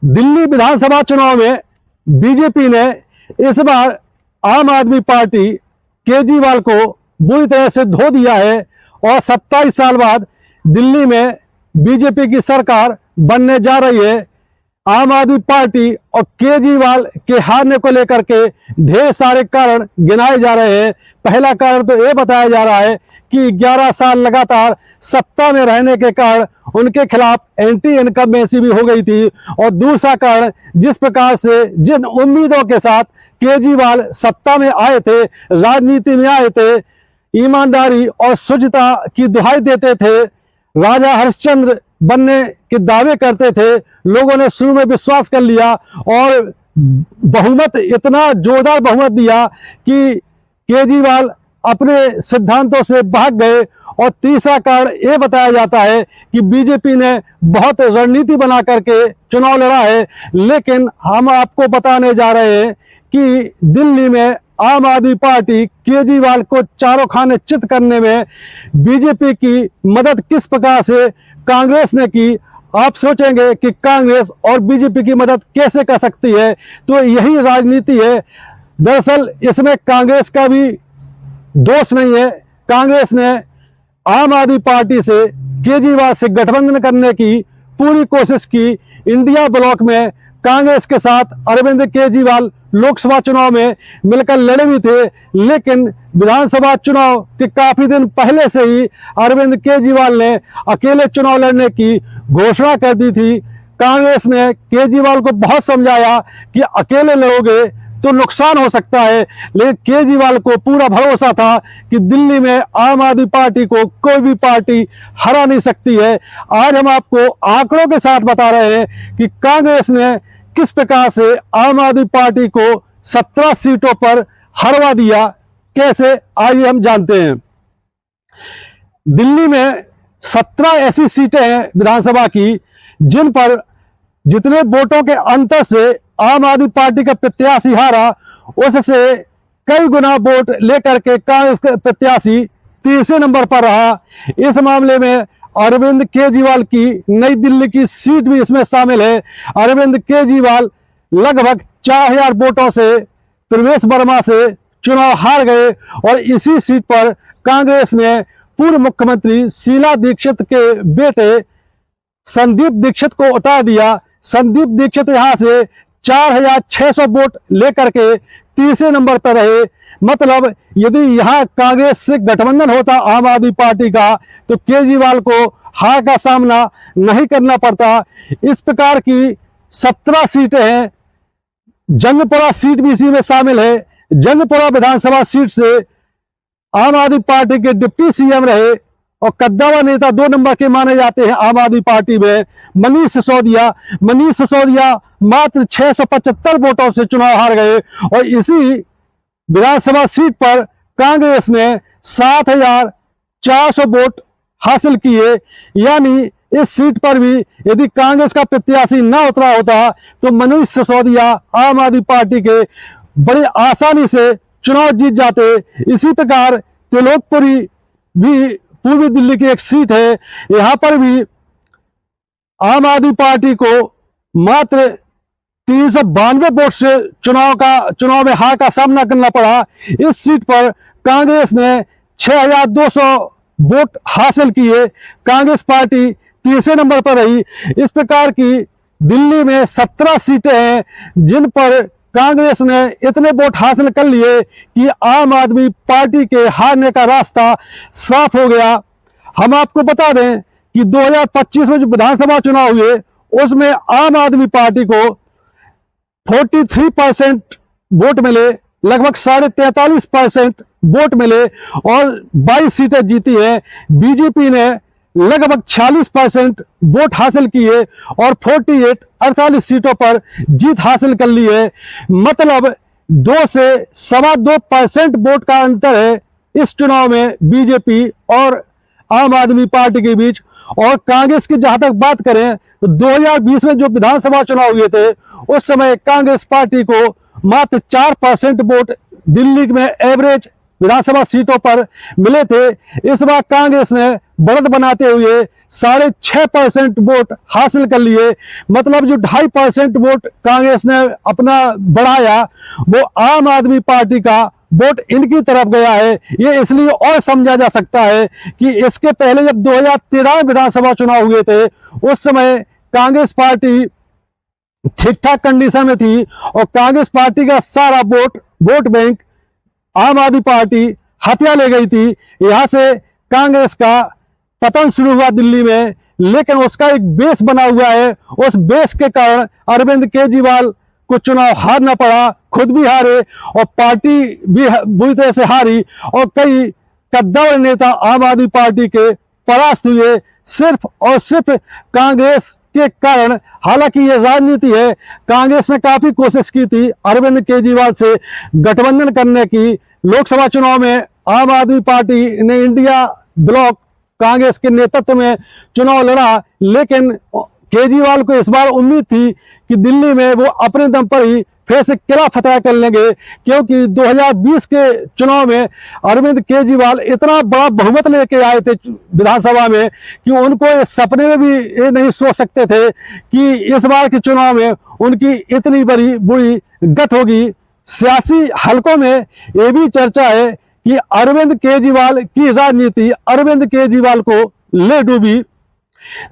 दिल्ली विधानसभा चुनाव में बीजेपी ने इस बार आम आदमी पार्टी केजरीवाल को बुरी तरह से धो दिया है और 27 साल बाद दिल्ली में बीजेपी की सरकार बनने जा रही है। आम आदमी पार्टी और केजरीवाल के हारने को लेकर के ढेर सारे कारण गिनाए जा रहे हैं। पहला कारण तो ये बताया जा रहा है कि 11 साल लगातार सत्ता में रहने के कारण उनके खिलाफ एंटी इनकम्बेंसी भी हो गई थी, और दूसरा कारण जिस प्रकार से जिन उम्मीदों के साथ केजरीवाल सत्ता में आए थे, राजनीति में आए थे, ईमानदारी और शुचिता की दुहाई देते थे, राजा हरिश्चंद्र बनने के दावे करते थे, लोगों ने शुरू में विश्वास कर लिया और बहुमत, इतना जोरदार बहुमत दिया कि केजरीवाल अपने सिद्धांतों से भाग गए। और तीसरा कारण यह बताया जाता है कि बीजेपी ने बहुत रणनीति बना करके चुनाव लड़ा है, लेकिन हम आपको बताने जा रहे हैं कि दिल्ली में आम आदमी पार्टी केजरीवाल को चारों खाने चित करने में बीजेपी की मदद किस प्रकार से कांग्रेस ने की। आप सोचेंगे कि कांग्रेस और बीजेपी की मदद कैसे कर सकती है, तो यही राजनीति है। दरअसल इसमें कांग्रेस का भी दोष नहीं है। कांग्रेस ने आम आदमी पार्टी से केजरीवाल से गठबंधन करने की पूरी कोशिश की। इंडिया ब्लॉक में कांग्रेस के साथ अरविंद केजरीवाल लोकसभा चुनाव में मिलकर लड़े भी थे, लेकिन विधानसभा चुनाव के काफी दिन पहले से ही अरविंद केजरीवाल ने अकेले चुनाव लड़ने की घोषणा कर दी थी। कांग्रेस ने केजरीवाल को बहुत समझाया कि अकेले लड़ोगे तो नुकसान हो सकता है, लेकिन केजरीवाल को पूरा भरोसा था कि दिल्ली में आम आदमी पार्टी को कोई भी पार्टी हरा नहीं सकती है। आज हम आपको आंकड़ों के साथ बता रहे हैं कि कांग्रेस ने किस प्रकार से आम आदमी पार्टी को 17 सीटों पर हरवा दिया। कैसे, आइए हम जानते हैं। दिल्ली में 17 ऐसी सीटें हैं विधानसभा की जिन पर जितने वोटों के अंतर से आम आदमी पार्टी का प्रत्याशी हारा, उससे कई गुना वोट लेकर के कांग्रेस का प्रत्याशी तीसरे नंबर पर रहा। इस मामले में अरविंद केजरीवाल की नई दिल्ली की सीट भी इसमें शामिल है। अरविंद केजरीवाल लगभग 4000 वोटों से प्रवेश वर्मा से चुनाव हार गए और इसी सीट पर कांग्रेस ने पूर्व मुख्यमंत्री शीला दीक्षित के बेटे संदीप दीक्षित को उतार दिया। संदीप दीक्षित यहां से 4600 वोट लेकर के तीसरे नंबर पर रहे। मतलब यदि यहां कांग्रेस से गठबंधन होता आम आदमी पार्टी का, तो केजरीवाल को हार का सामना नहीं करना पड़ता। इस प्रकार की 17 सीटें हैं। जंगपुरा सीट भी इसी में शामिल है। जंगपुरा विधानसभा सीट से आम आदमी पार्टी के डिप्टी सीएम रहे और कद्दावर नेता 2 नंबर के माने जाते हैं आम आदमी पार्टी में, मनीष सिसोदिया मात्र 675 वोटों से चुनाव हार गए। और इसी विधानसभा सीट पर कांग्रेस ने 7400 वोट हासिल किए। यानी इस सीट पर भी यदि कांग्रेस का प्रत्याशी न उतरा होता तो मनीष सिसोदिया आम आदमी पार्टी के बड़ी आसानी से चुनाव जीत जाते। इसी प्रकार त्रिलोकपुरी भी पूर्वी दिल्ली की एक सीट है, यहां पर भी आम आदमी पार्टी को मात्र 392 वोट से चुनाव में हार का सामना करना पड़ा। इस सीट पर कांग्रेस ने 6200 वोट हासिल किए। कांग्रेस पार्टी तीसरे नंबर पर रही। इस प्रकार की दिल्ली में 17 सीटें हैं जिन पर कांग्रेस ने इतने वोट हासिल कर लिए कि आम आदमी पार्टी के हारने का रास्ता साफ हो गया। हम आपको बता दें कि 2025 में जो विधानसभा चुनाव हुए उसमें आम आदमी पार्टी को 43% वोट मिले, लगभग 43.5% वोट मिले और 22 सीटें जीती हैं। बीजेपी ने लगभग 46% वोट हासिल किए और 48 सीटों पर जीत हासिल कर ली है। मतलब 2 से 2.25% वोट का अंतर है इस चुनाव में बीजेपी और आम आदमी पार्टी के बीच। और कांग्रेस की जहां तक बात करें तो 2020 में जो विधानसभा चुनाव हुए थे उस समय कांग्रेस पार्टी को मात्र 4% वोट दिल्ली में एवरेज विधानसभा सीटों पर मिले थे। इस बार कांग्रेस ने बढ़त बनाते हुए 6.5% वोट हासिल कर लिए। मतलब जो 2.5% वोट कांग्रेस ने अपना बढ़ाया, वो आम आदमी पार्टी का वोट इनकी तरफ गया है। ये इसलिए और समझा जा सकता है कि इसके पहले जब 2013 विधानसभा चुनाव हुए थे, उस समय कांग्रेस पार्टी ठीक ठाक कंडीशन में थी और कांग्रेस पार्टी का सारा वोट बैंक आम आदमी पार्टी हथिया ले गई थी। यहां से कांग्रेस का पतन शुरू हुआ दिल्ली में, लेकिन उसका एक बेस बना हुआ है। उस बेस के कारण अरविंद केजरीवाल को चुनाव हारना पड़ा, खुद भी हारे और पार्टी भी बुरी तरह से हारी और कई कद्दावर नेता आम आदमी पार्टी के परास्त हुए, सिर्फ और सिर्फ कांग्रेस के कारण। हालांकि ये राजनीति है, कांग्रेस ने काफी कोशिश की थी अरविंद केजरीवाल से गठबंधन करने की। लोकसभा चुनाव में आम आदमी पार्टी ने इंडिया ब्लॉक कांग्रेस के नेतृत्व में चुनाव लड़ा, लेकिन केजरीवाल को इस बार उम्मीद थी कि दिल्ली में वो अपने दम पर ही फिर से किला फतह कर लेंगे, क्योंकि 2020 के चुनाव में अरविंद केजरीवाल इतना बड़ा बहुमत लेके आए थे विधानसभा में कि उनको इस सपने में भी ये नहीं सोच सकते थे कि इस बार के चुनाव में उनकी इतनी बड़ी बुरी गत होगी। सियासी हलकों में ये भी चर्चा है कि अरविंद केजरीवाल की राजनीति अरविंद केजरीवाल को ले डूबी।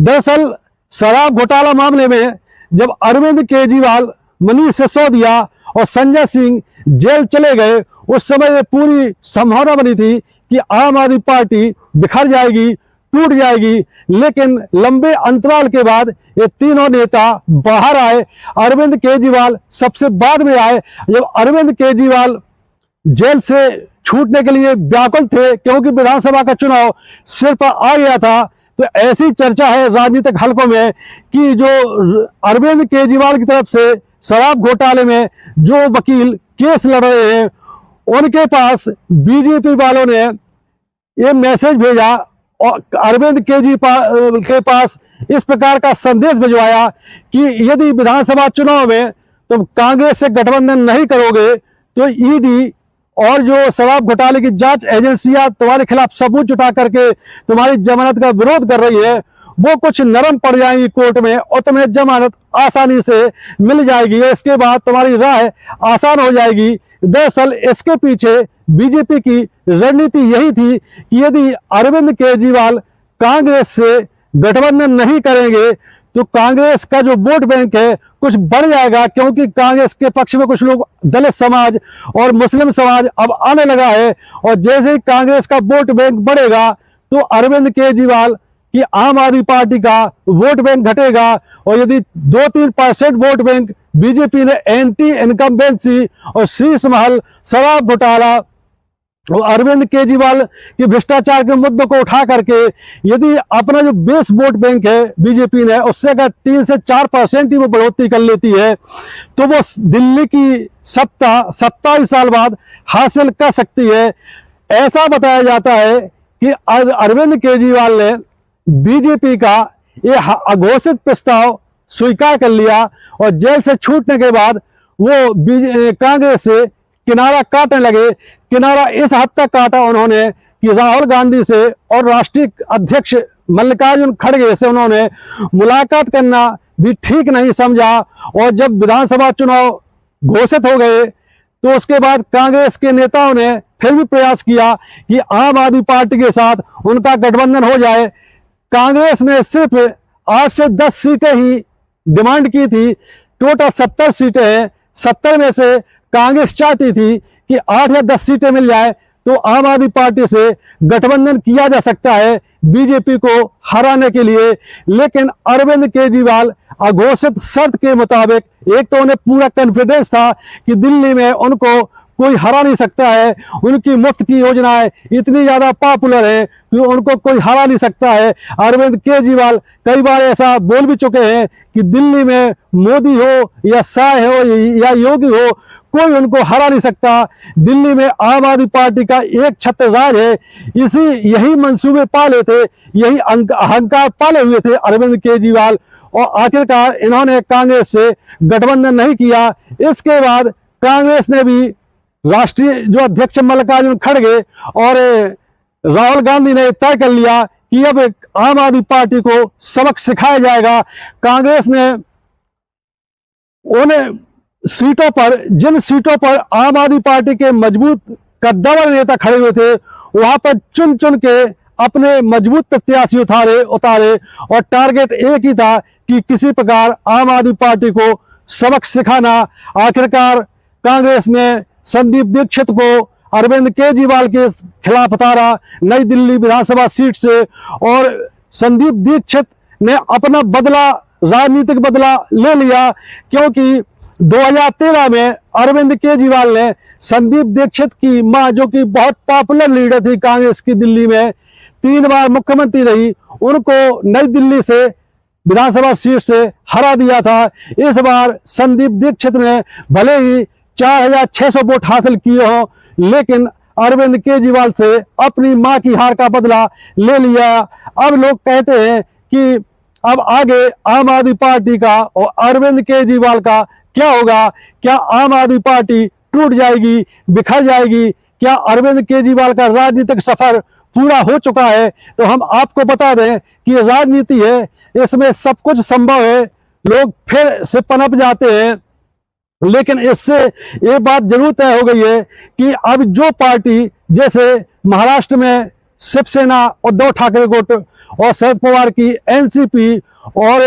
दरअसल शराब घोटाला मामले में जब अरविंद केजरीवाल, मनीष सिसोदिया और संजय सिंह जेल चले गए, उस समय ये पूरी संभावना बनी थी कि आम आदमी पार्टी बिखर जाएगी, टूट जाएगी। लेकिन लंबे अंतराल के बाद ये तीनों नेता बाहर आए। अरविंद केजरीवाल सबसे बाद में आए। जब अरविंद केजरीवाल जेल से छूटने के लिए व्याकुल थे, क्योंकि विधानसभा का चुनाव सिर पर आ गया था, तो ऐसी चर्चा है राजनीतिक हलकों में कि जो अरविंद केजरीवाल की तरफ से शराब घोटाले में जो वकील केस लड़ रहे हैं, उनके पास बीजेपी वालों ने ये मैसेज भेजा और अरविंद केजरीवाल के पास इस प्रकार का संदेश भिजवाया कि यदि विधानसभा चुनाव में तुम कांग्रेस से गठबंधन नहीं करोगे तो ईडी और जो शराब घोटाले की जांच एजेंसियां तुम्हारे खिलाफ सबूत जुटा करके तुम्हारी जमानत का विरोध कर रही है, वो कुछ नरम पड़ जाएंगी कोर्ट में और तुम्हें जमानत आसानी से मिल जाएगी। इसके बाद तुम्हारी राह आसान हो जाएगी। दरअसल इसके पीछे बीजेपी की रणनीति यही थी कि यदि अरविंद केजरीवाल कांग्रेस से गठबंधन नहीं करेंगे तो कांग्रेस का जो वोट बैंक है कुछ बढ़ जाएगा, क्योंकि कांग्रेस के पक्ष में कुछ लोग दलित समाज और मुस्लिम समाज अब आने लगा है। और जैसे ही कांग्रेस का वोट बैंक बढ़ेगा तो अरविंद केजरीवाल की आम आदमी पार्टी का वोट बैंक घटेगा। और यदि 2-3% वोट बैंक बीजेपी ने एंटी इनकम्बेंसी और शीश महल शराब घोटाला और अरविंद केजरीवाल के भ्रष्टाचार के मुद्दों को उठा करके यदि अपना जो बेस वोट बैंक है बीजेपी ने उससे अगर 3 से 4% ही वो बढ़ोतरी कर लेती है तो वो दिल्ली की सत्ता 27 साल बाद हासिल कर सकती है। ऐसा बताया जाता है कि अरविंद केजरीवाल ने बीजेपी का ये अघोषित प्रस्ताव स्वीकार कर लिया और जेल से छूटने के बाद वो कांग्रेस से किनारा काटने लगे। किनारा इस हद तक काटा उन्होंने कि राहुल गांधी से और राष्ट्रीय अध्यक्ष मल्लिकार्जुन खड़गे से उन्होंने मुलाकात करना भी ठीक नहीं समझा। और जब विधानसभा चुनाव घोषित हो गए तो उसके बाद कांग्रेस के नेताओं ने फिर भी प्रयास किया कि आम आदमी पार्टी के साथ उनका गठबंधन हो जाए। कांग्रेस ने सिर्फ 8 से 10 सीटें ही डिमांड की थी। टोटल 70 सीटें हैं। 70 में से कांग्रेस चाहती थी कि 8 या 10 सीटें मिल जाए तो आम आदमी पार्टी से गठबंधन किया जा सकता है बीजेपी को हराने के लिए। लेकिन अरविंद केजरीवाल अघोषित शर्त के मुताबिक एक तो उन्हें पूरा कॉन्फिडेंस था कि दिल्ली में उनको कोई हरा नहीं सकता है, उनकी मुफ्त की योजनाएं इतनी ज्यादा पॉपुलर है कि उनको कोई हरा नहीं सकता है। अरविंद केजरीवाल कई बार ऐसा बोल भी चुके हैं कि दिल्ली में मोदी हो या शाह हो या योगी हो, कोई उनको हरा नहीं सकता। दिल्ली में आम आदमी पार्टी का एक छत्र राज है। यही मंसूबे पाले थे, यही अहंकार पाले हुए थे अरविंद केजरीवाल और आखिरकार इन्होंने कांग्रेस से गठबंधन नहीं किया। इसके बाद कांग्रेस ने भी राष्ट्रीय जो अध्यक्ष मल्लिकार्जुन खड़गे और राहुल गांधी ने तय कर लिया कि कि अब आम आदमी पार्टी को सबक सिखाया जाएगा। कांग्रेस ने उन सीटों पर, जिन सीटों पर आम आदमी पार्टी के मजबूत कद्दावर नेता खड़े हुए थे, वहां पर चुन चुन के अपने मजबूत प्रत्याशी उतारे और टारगेट एक ही था कि किसी प्रकार आम आदमी पार्टी को सबक सिखाना। आखिरकार कांग्रेस ने संदीप दीक्षित को अरविंद केजरीवाल के खिलाफ उतारा नई दिल्ली विधानसभा सीट से, और संदीप दीक्षित ने अपना बदला, राजनीतिक बदला ले लिया, क्योंकि 2013 में अरविंद केजरीवाल ने संदीप दीक्षित की मां, जो कि बहुत पॉपुलर लीडर थी कांग्रेस की, दिल्ली में 3 बार मुख्यमंत्री रही, उनको नई दिल्ली से विधानसभा सीट से हरा दिया था। इस बार संदीप दीक्षित ने भले ही 4600 वोट हासिल किए हो, लेकिन अरविंद केजरीवाल से अपनी मां की हार का बदला ले लिया। अब लोग कहते हैं कि अब आगे आम आदमी पार्टी का और अरविंद केजरीवाल का क्या होगा? क्या आम आदमी पार्टी टूट जाएगी, बिखर जाएगी? क्या अरविंद केजरीवाल का राजनीतिक सफर पूरा हो चुका है? तो हम आपको बता दें कि ये राजनीति है, इसमें सब कुछ संभव है, लोग फिर से पनप जाते हैं, लेकिन इससे एक बात जरूर तय हो गई है कि अब जो पार्टी, जैसे महाराष्ट्र में शिवसेना उद्धव ठाकरे गुट और शरद पवार की एनसीपी, और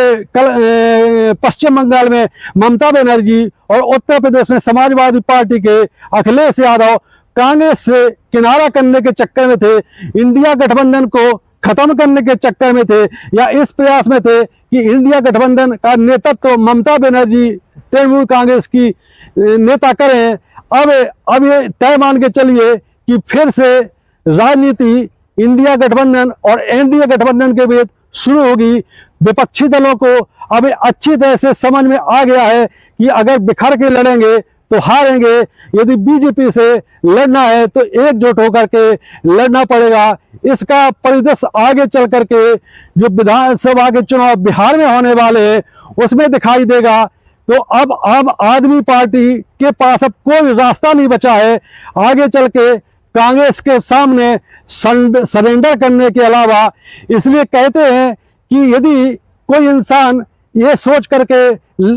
पश्चिम बंगाल में ममता बनर्जी, और उत्तर प्रदेश में समाजवादी पार्टी के अखिलेश यादव कांग्रेस से किनारा करने के चक्कर में थे, इंडिया गठबंधन को खत्म करने के चक्कर में थे, या इस प्रयास में थे कि इंडिया गठबंधन का नेतृत्व ममता बनर्जी तृणमूल कांग्रेस की नेता करें। अब ये तय मान के चलिए कि फिर से राजनीति इंडिया गठबंधन और एनडीए गठबंधन के बीच शुरू होगी। विपक्षी दलों को अब अच्छी तरह से समझ में आ गया है कि अगर बिखर के लड़ेंगे तो हारेंगे, यदि बीजेपी से लड़ना है तो एकजुट होकर के लड़ना पड़ेगा। इसका परिदृश्य आगे चल करके जो विधानसभा के चुनाव बिहार में होने वाले हैं उसमें दिखाई देगा। तो अब आम आदमी पार्टी के पास अब कोई रास्ता नहीं बचा है आगे चल के कांग्रेस के सामने सरेंडर करने के अलावा। इसलिए कहते हैं कि यदि कोई इंसान ये सोच करके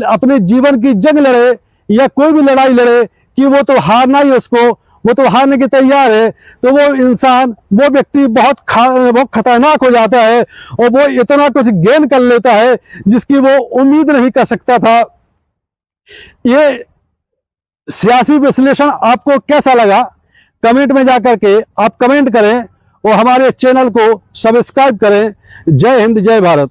अपने जीवन की जंग लड़े या कोई भी लड़ाई लड़े कि वो तो हारना ही, वो तो हारने के तैयार है, तो वो इंसान, वो व्यक्ति बहुत खतरनाक हो जाता है और वो इतना कुछ गेन कर लेता है जिसकी वो उम्मीद नहीं कर सकता था। ये सियासी विश्लेषण आपको कैसा लगा? कमेंट में जाकर के आप कमेंट करें और हमारे चैनल को सब्सक्राइब करें। जय हिंद, जय भारत।